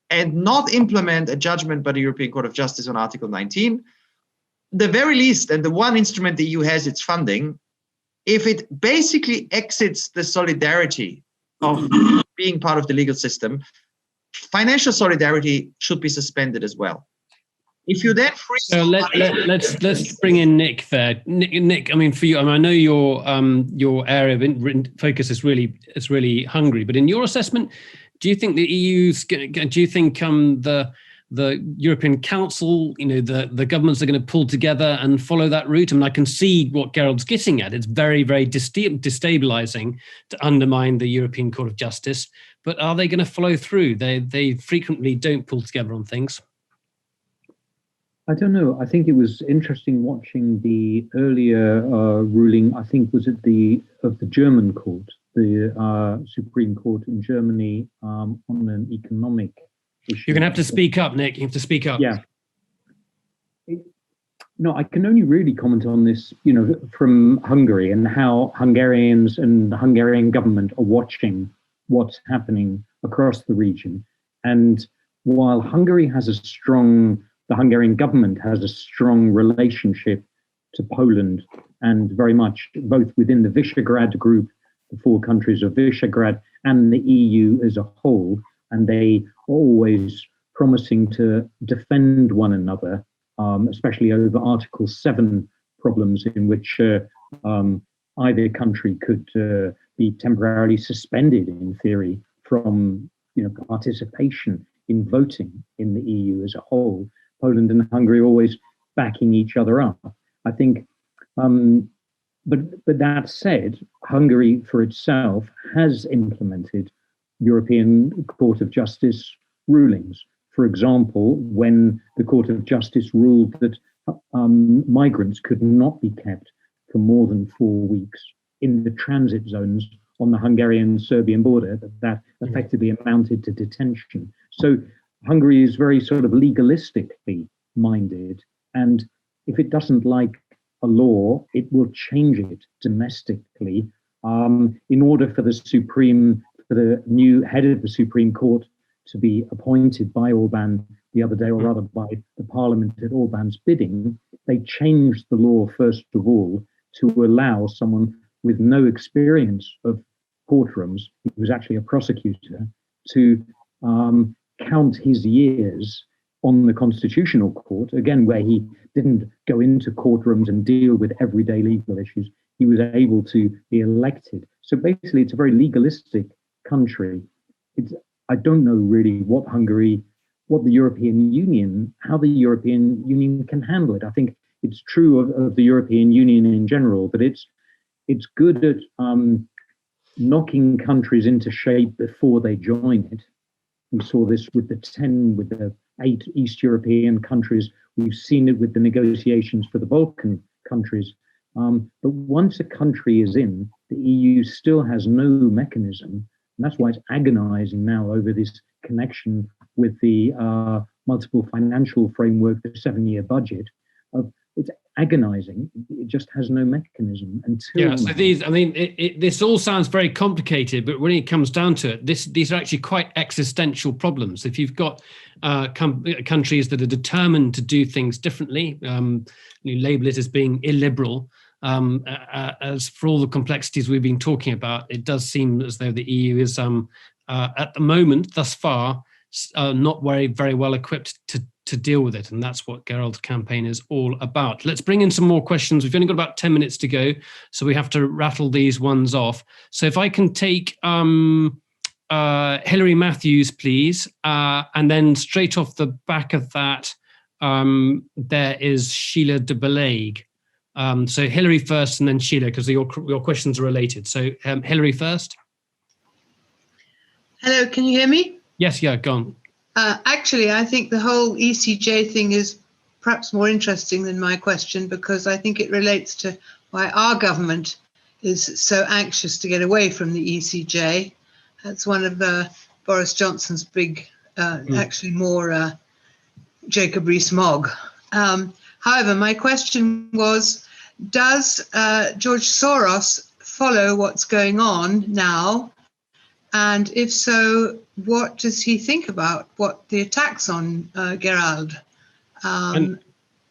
and not implement a judgment by the European Court of Justice on Article 19, the very least, and the one instrument the EU has, its funding, if it basically exits the solidarity of being part of the legal system, financial solidarity should be suspended as well. If you then free, so let's bring in Nick there. Nick, I mean, for you, I know your area of focus is really Hungary, but in your assessment, do you think the EU's? Do you think the European Council, the governments are going to pull together and follow that route? I mean, I can see what Gerald's getting at. It's very, very destabilizing to undermine the European Court of Justice. But are they going to follow through? They frequently don't pull together on things. I don't know. I think it was interesting watching the earlier ruling. I think was it the German court, the Supreme Court in Germany on an economic issue. You're going to have to speak up, Nick. You have to speak up. Yeah. No, I can only really comment on this, from Hungary and how Hungarians and the Hungarian government are watching what's happening across the region. And while the Hungarian government has a strong relationship to Poland, and very much both within the Visegrad group, the 4 countries of Visegrad, and the EU as a whole, and they are always promising to defend one another, especially over Article 7 problems in which either country could be temporarily suspended, in theory, from participation in voting in the EU as a whole. Poland and Hungary always backing each other up. I think, but that said, Hungary for itself has implemented European Court of Justice rulings. For example, when the Court of Justice ruled that migrants could not be kept for more than 4 weeks in the transit zones on the Hungarian-Serbian border, that effectively amounted to detention. So Hungary is very sort of legalistically minded, and if it doesn't like a law, it will change it domestically in order for the new head of the Supreme Court to be appointed by Orban the other day, or rather by the parliament at Orban's bidding. They changed the law, first of all, to allow someone with no experience of courtrooms, he was actually a prosecutor, to count his years on the Constitutional Court, again, where he didn't go into courtrooms and deal with everyday legal issues. He was able to be elected. So basically, it's a very legalistic country. I don't know really what the European Union, how the European Union can handle it. I think it's true of the European Union in general, but it's good at knocking countries into shape before they join it. We saw this with the 8 East European countries. We've seen it with the negotiations for the Balkan countries. But once a country is in, the EU still has no mechanism. And that's why it's agonizing now over this connection with the multiple financial framework, the 7-year budget. It's agonizing. It just has no mechanism until. Yeah. So this all sounds very complicated, but when it comes down to it, these are actually quite existential problems. If you've got countries that are determined to do things differently, you label it as being illiberal. As for all the complexities we've been talking about, it does seem as though the EU is, at the moment, thus far, not very well equipped to deal with it. And that's what Gerald's campaign is all about. Let's bring in some more questions. We've only got about 10 minutes to go, so we have to rattle these ones off. So if I can take Hilary Matthews, please. And then straight off the back of that, there is Sheila de Belague. So Hilary first and then Sheila, because your questions are related. So Hilary first. Hello, can you hear me? Yes, yeah, go on. Actually, I think the whole ECJ thing is perhaps more interesting than my question, because I think it relates to why our government is so anxious to get away from the ECJ. That's one of Boris Johnson's big, actually more Jacob Rees-Mogg. However, my question was, does George Soros follow what's going on now? And if so, what does he think about what the attacks on Gerald?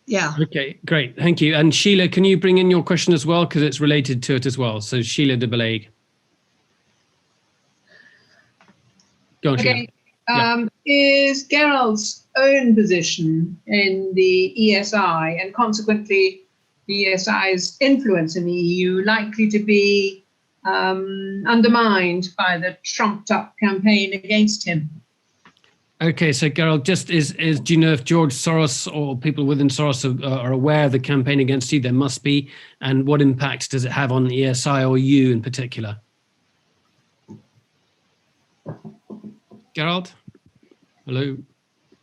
Yeah. Okay, great. Thank you. And Sheila, can you bring in your question as well? Because it's related to it as well. So Sheila de Belague. Go on, okay. Sheila. Is Gerald's own position in the ESI and consequently the ESI's influence in the EU likely to be undermined by the trumped-up campaign against him? Okay, so Gerald, just do you know if George Soros or people within Soros are aware of the campaign against you? There must be. And what impact does it have on the ESI or you in particular? Gerald? Hello?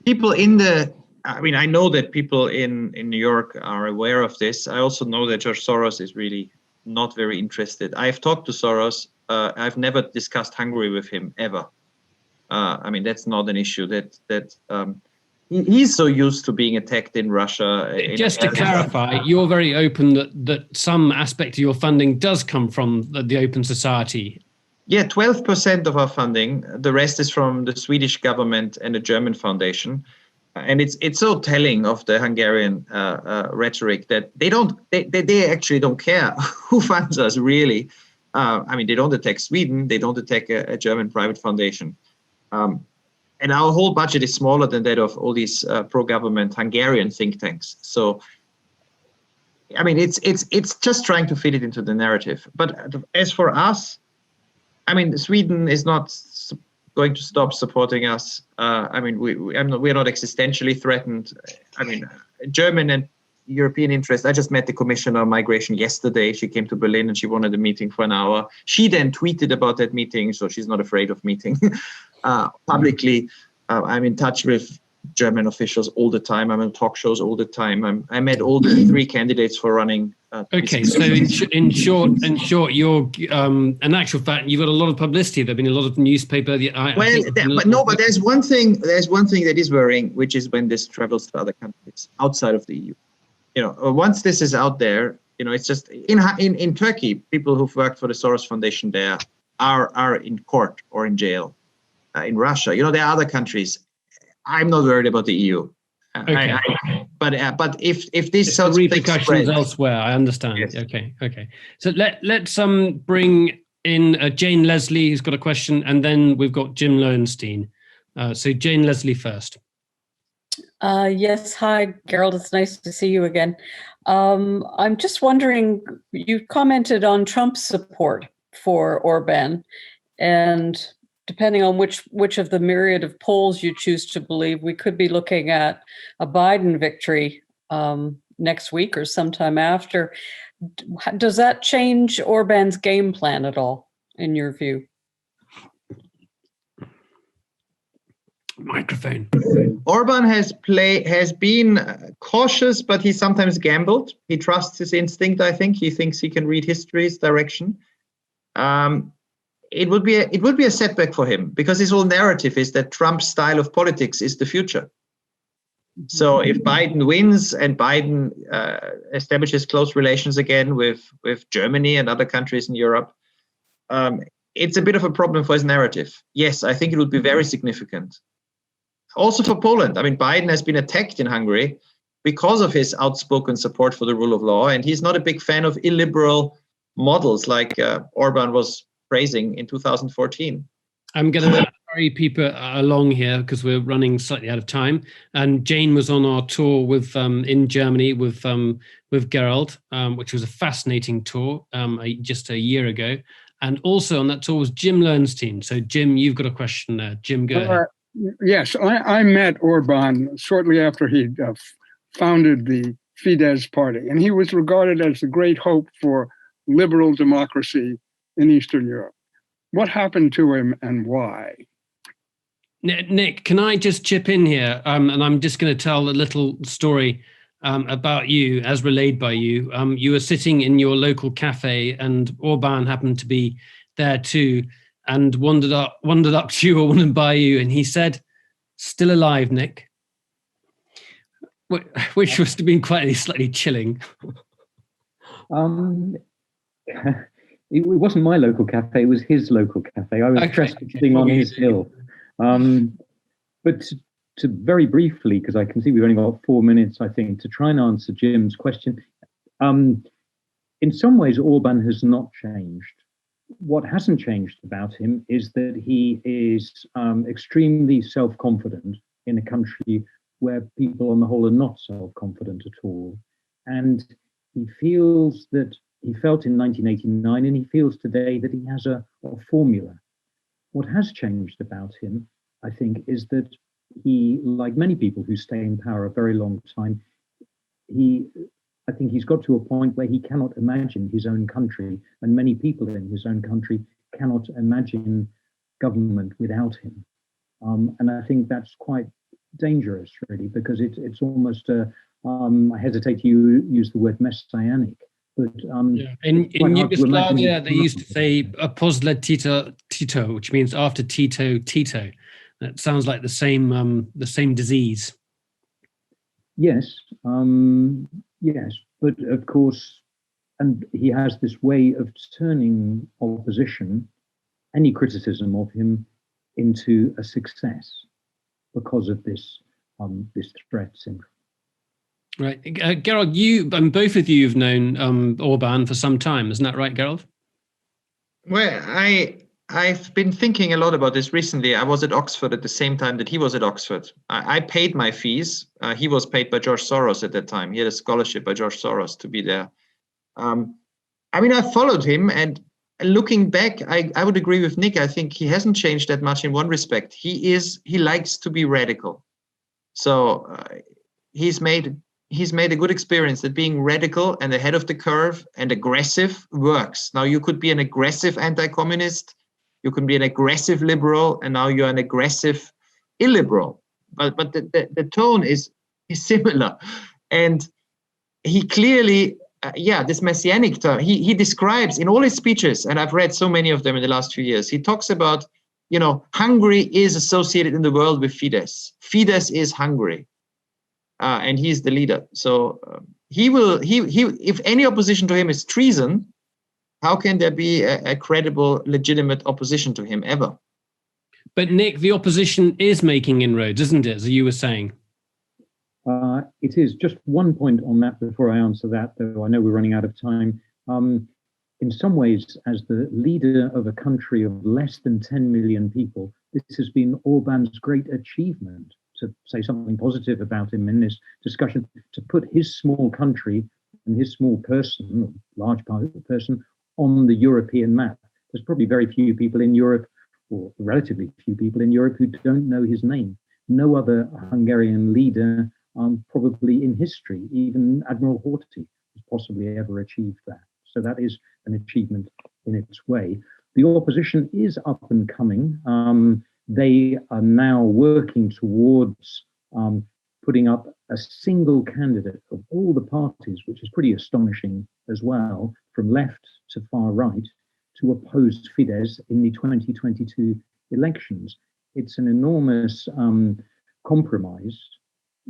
People I know that people in New York are aware of this. I also know that George Soros is really not very interested. I've talked to Soros. I've never discussed Hungary with him ever. That's not an issue. He's so used to being attacked in Russia. Just to clarify, you're very open that some aspect of your funding does come from the Open Society. Yeah, 12% of our funding. The rest is from the Swedish government and the German foundation. And it's so telling of the Hungarian rhetoric that they actually don't care who funds us, really. They don't attack Sweden. They don't attack a German private foundation. And our whole budget is smaller than that of all these pro-government Hungarian think tanks. So, it's just trying to fit it into the narrative. But as for us, Sweden is not going to stop supporting us. We're not existentially threatened. German and European interest. I just met the Commissioner of Migration yesterday. She came to Berlin and she wanted a meeting for an hour. She then tweeted about that meeting, so she's not afraid of meeting publicly. I'm in touch with German officials all the time. I'm in talk shows all the time. I met all the 3 candidates for running. Okay, so in short, you're in actual fact, you've got a lot of publicity. There've been a lot of newspaper. But there's one thing. There's one thing that is worrying, which is when this travels to other countries outside of the EU. Once this is out there, it's just in Turkey, people who've worked for the Soros Foundation there are in court or in jail. In Russia, there are other countries. I'm not worried about the EU. Okay. But if this sort of repercussions elsewhere, I understand. Yes. Okay. So let's bring in Jane Lesslie, who's got a question, and then we've got Jim Lowenstein. So Jane Lesslie first. Yes, hi, Gerald. It's nice to see you again. I'm just wondering, you commented on Trump's support for Orban, and depending on which of the myriad of polls you choose to believe, we could be looking at a Biden victory next week or sometime after. Does that change Orban's game plan at all, in your view? Microphone. Orban has been cautious, but he sometimes gambled. He trusts his instinct, I think. He thinks he can read history's direction. It would be a setback for him, because his whole narrative is that Trump's style of politics is the future. So if Biden wins and Biden establishes close relations again with Germany and other countries in Europe, it's a bit of a problem for his narrative. Yes, I think it would be very significant. Also for Poland. I mean, Biden has been attacked in Hungary because of his outspoken support for the rule of law, and he's not a big fan of illiberal models like Orban was praising in 2014. I'm going to hurry people along here because we're running slightly out of time. And Jane was on our tour with in Germany with Gerald, which was a fascinating tour just a year ago. And also on that tour was Jim Lowenstein. So Jim, you've got a question there. Jim, go ahead. Yes, I met Orban shortly after he'd founded the Fidesz party, and he was regarded as the great hope for liberal democracy in Eastern Europe. What happened to him and why? Nick, can I just chip in here? And I'm just going to tell a little story about you, as relayed by you. You were sitting in your local cafe, and Orban happened to be there too, and wandered up to you or wandered by you, and he said, "Still alive, Nick," which must have been quite slightly chilling. It wasn't my local cafe, it was his local cafe. I was trespassing on his hill. But to very briefly, because I can see we've only got 4 minutes, I think, to try and answer Jim's question. In some ways, Orban has not changed. What hasn't changed about him is that he is extremely self-confident in a country where people on the whole are not self-confident at all. And he feels that he felt in 1989, and he feels today that he has a formula. What has changed about him, I think, is that he, like many people who stay in power a very long time, I think he's got to a point where he cannot imagine his own country, and many people in his own country cannot imagine government without him. And I think that's quite dangerous, really, because it's almost I hesitate to use the word messianic. But in Yugoslavia, they used to say "posle Tito," which means after Tito, Tito. That sounds like the same disease. Yes, yes, but of course, and he has this way of turning opposition, any criticism of him, into a success because of this threat syndrome. Right, Gerald, you and both of you have known Orban for some time, isn't that right, Gerald? Well, I've been thinking a lot about this recently. I was at Oxford at the same time that he was at Oxford. I paid my fees. He was paid by George Soros at that time. He had a scholarship by George Soros to be there. I mean, I followed him, and looking back, I would agree with Nick. I think he hasn't changed that much in one respect. He likes to be radical. So he's made a good experience that being radical and ahead of the curve and aggressive works. Now, you could be an aggressive anti-communist, you can be an aggressive liberal, and now you're an aggressive illiberal. But the tone is similar. And he clearly, this messianic term, he describes in all his speeches, and I've read so many of them in the last few years, he talks about, Hungary is associated in the world with Fidesz. Fidesz is Hungary. And he's the leader. So he if any opposition to him is treason, how can there be a credible, legitimate opposition to him ever? But Nick, the opposition is making inroads, isn't it, as you were saying? It is. Just one point on that before I answer that, though I know we're running out of time. In some ways, as the leader of a country of less than 10 million people, this has been Orban's great achievement to say something positive about him in this discussion, to put his small country and his small person, large person, on the European map. There's probably very few people in Europe, or relatively few people in Europe, who don't know his name. No other Hungarian leader, probably in history, even Admiral Horthy, has possibly ever achieved that. So that is an achievement in its way. The opposition is up and coming. They are now working towards putting up a single candidate of all the parties, which is pretty astonishing as well, from left to far right, to oppose Fidesz in the 2022 elections. It's an enormous compromise.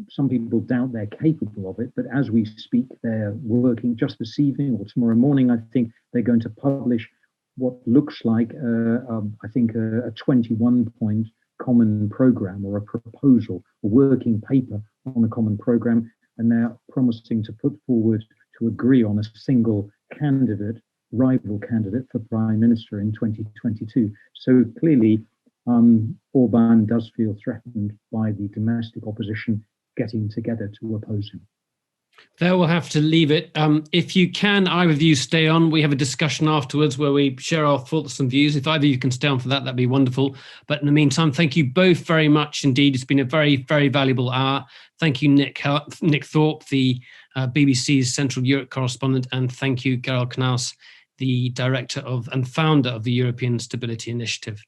Some people doubt they're capable of it, but as we speak, they're working. Just this evening or tomorrow morning, I think they're going to publish what looks like, I think, a 21-point common program, or a proposal, a working paper on a common program, and they're promising to put forward to agree on a single candidate, rival candidate for Prime Minister in 2022. So clearly, Orban does feel threatened by the domestic opposition getting together to oppose him. There we'll have to leave it. If you can, either of you stay on. We have a discussion afterwards where we share our thoughts and views. If either of you can stay on for that, that'd be wonderful. But in the meantime, thank you both very much indeed. It's been a very, very valuable hour. Thank you, Nick Thorpe, the BBC's Central Europe correspondent, and thank you, Gerald Knaus, the director of and founder of the European Stability Initiative.